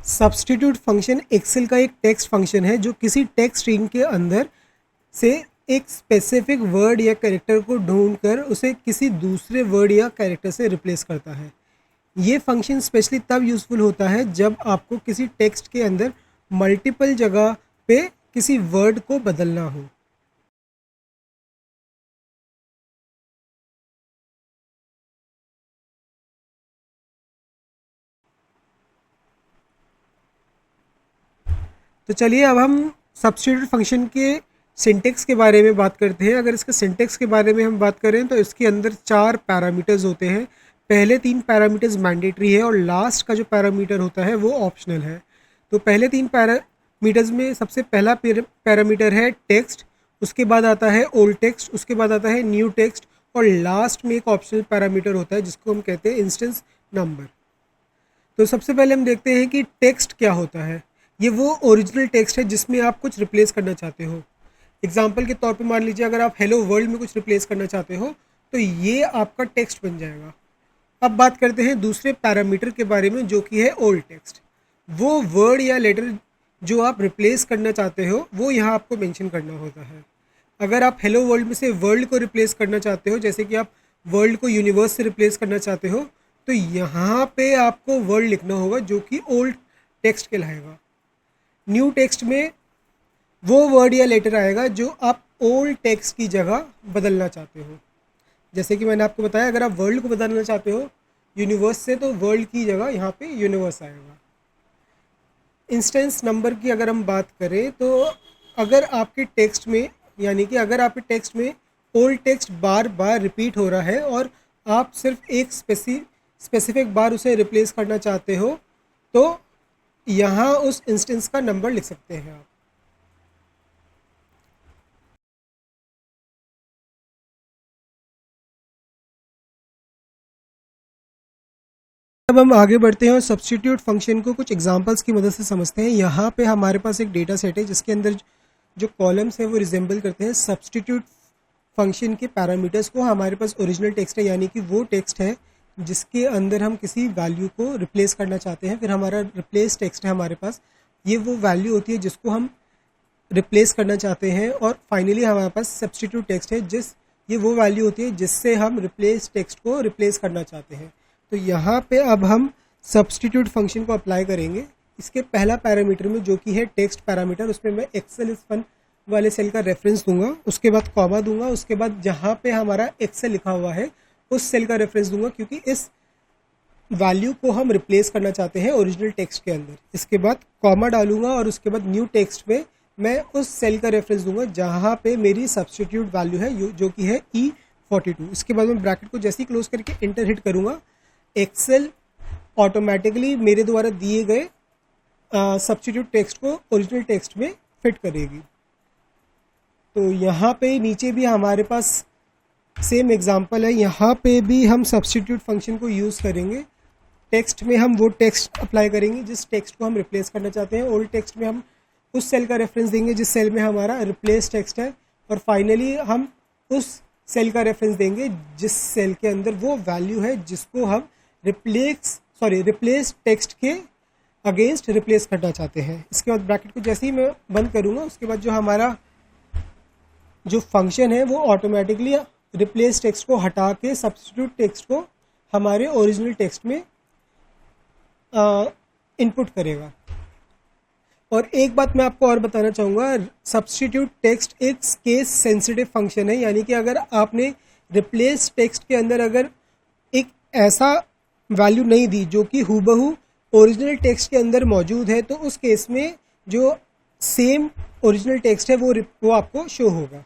Substitute function Excel का एक text function है जो किसी टेक्स्ट स्ट्रिंग के अंदर से एक स्पेसिफिक वर्ड या कैरेक्टर को ढूंढकर उसे किसी दूसरे वर्ड या कैरेक्टर से रिप्लेस करता है। ये फंक्शन स्पेशली तब यूज़फुल होता है जब आपको किसी टेक्स्ट के अंदर मल्टीपल जगह पे किसी वर्ड को बदलना हो। तो चलिए अब हम सब्स्टिट्यूट फंक्शन के सिंटेक्स के बारे में बात करते हैं। अगर इसके सिंटेक्स के बारे में हम बात करें तो इसके अंदर 4 पैरामीटर्स होते हैं। पहले 3 पैरामीटर्स मैंडेटरी है और लास्ट का जो पैरामीटर होता है वो ऑप्शनल है। तो पहले 3 पैरामीटर्स में सबसे पहला पैरामीटर है टेक्स्ट, उसके बाद आता है ओल्ड टेक्स्ट, उसके बाद आता है न्यू टेक्स्ट और लास्ट में एक ऑप्शनल पैरामीटर होता है जिसको हम कहते हैं इंस्टेंस नंबर। तो सबसे पहले हम देखते हैं कि टेक्स्ट क्या होता है। ये वो ओरिजिनल टेक्स्ट है जिसमें आप कुछ रिप्लेस करना चाहते हो। एग्जाम्पल के तौर पे मान लीजिए अगर आप हेलो वर्ल्ड में कुछ रिप्लेस करना चाहते हो तो ये आपका टेक्स्ट बन जाएगा। अब बात करते हैं दूसरे पैरामीटर के बारे में जो कि है ओल्ड टेक्स्ट। वो वर्ड या लेटर जो आप रिप्लेस करना चाहते हो वो यहाँ आपको मेंशन करना होता है। अगर आप हेलो वर्ल्ड में से वर्ल्ड को रिप्लेस करना चाहते हो, जैसे कि आप वर्ल्ड को यूनिवर्स से रिप्लेस करना चाहते हो, तो यहाँ पे आपको वर्ल्ड लिखना होगा जो कि ओल्ड टेक्स्ट कहलाएगा। न्यू टेक्स्ट में वो वर्ड या लेटर आएगा जो आप ओल्ड टेक्स्ट की जगह बदलना चाहते हो। जैसे कि मैंने आपको बताया अगर आप वर्ल्ड को बदलना चाहते हो यूनिवर्स से तो वर्ल्ड की जगह यहाँ पे यूनिवर्स आएगा। इंस्टेंस नंबर की अगर हम बात करें तो अगर आपके टेक्स्ट में यानी कि अगर आपके टेक्स्ट में ओल्ड टेक्स्ट बार बार रिपीट हो रहा है और आप सिर्फ एक स्पेसिफिक बार उसे रिप्लेस करना चाहते हो तो यहाँ उस इंस्टेंस का नंबर लिख सकते हैं आप। अब हम आगे बढ़ते हैं और सब्स्टिट्यूट फंक्शन को कुछ एग्जांपल्स की मदद से समझते हैं। यहाँ पे हमारे पास एक डेटा सेट है जिसके अंदर जो कॉलम्स हैं वो रिजेंबल करते हैं सब्स्टिट्यूट फंक्शन के पैरामीटर्स को। हमारे पास ओरिजिनल टेक्स्ट है यानी कि वो टेक्स्ट है जिसके अंदर हम किसी वैल्यू को रिप्लेस करना चाहते हैं। फिर हमारा रिप्लेस टेक्स्ट है हमारे पास, ये वो वैल्यू होती है जिसको हम रिप्लेस करना चाहते हैं। और फाइनली हमारे पास सब्स्टिट्यूट टेक्स्ट है ये वो वैल्यू होती है जिससे हम रिप्लेस टेक्स्ट को रिप्लेस करना चाहते हैं। तो यहाँ पे अब हम सब्स्टिट्यूट फंक्शन को अप्लाई करेंगे। इसके पहला पैरामीटर में जो कि है टेक्स्ट पैरामीटर, उसमें मैं एक्सेल इज फन वाले सेल का रेफरेंस दूंगा, उसके बाद कॉमा दूंगा, उसके बाद जहाँ पे हमारा एक्सेल लिखा हुआ है उस सेल का रेफरेंस दूंगा क्योंकि इस वैल्यू को हम रिप्लेस करना चाहते हैं ओरिजिनल टेक्स्ट के अंदर। इसके बाद कॉमा डालूंगा और उसके बाद न्यू टेक्स्ट में मैं उस सेल का रेफरेंस दूंगा जहाँ पे मेरी सब्स्टिट्यूट वैल्यू है जो कि है E42। इसके बाद मैं ब्रैकेट को जैसे ही क्लोज करके इंटर हिट करूँगा एक्सेल ऑटोमेटिकली मेरे द्वारा दिए गए सब्स्टिट्यूट टेक्स्ट को ओरिजिनल टेक्स्ट में फिट करेगी। तो यहाँ पे नीचे भी हमारे पास सेम एग्जांपल है। यहाँ पे भी हम सब्स्टिट्यूट फंक्शन को यूज़ करेंगे। टेक्स्ट में हम वो टेक्स्ट अप्लाई करेंगे जिस टेक्स्ट को हम रिप्लेस करना चाहते हैं। ओल्ड टेक्स्ट में हम उस सेल का रेफरेंस देंगे जिस सेल में हमारा रिप्लेस टेक्स्ट है और फाइनली हम उस सेल का रेफरेंस देंगे जिस सेल के अंदर वो वैल्यू है जिसको हम रिप्लेस टेक्स्ट के अगेंस्ट रिप्लेस करना चाहते हैं। इसके बाद ब्रैकेट को जैसे ही मैं बंद करूँगा उसके बाद जो हमारा जो फंक्शन है वो ऑटोमेटिकली रिप्लेस टेक्स्ट को हटा के सब्स्टिट्यूट टेक्स्ट को हमारे ओरिजिनल टेक्स्ट में इनपुट करेगा। और एक बात मैं आपको और बताना चाहूँगा, सब्स्टिट्यूट टेक्स्ट एक केस सेंसिटिव फंक्शन है, यानी कि अगर आपने रिप्लेस टेक्स्ट के अंदर अगर एक ऐसा वैल्यू नहीं दी जो कि हूबहू ओरिजिनल टेक्स्ट के अंदर मौजूद है तो उस केस में जो सेम ओरिजिनल टेक्स्ट है वो आपको शो होगा।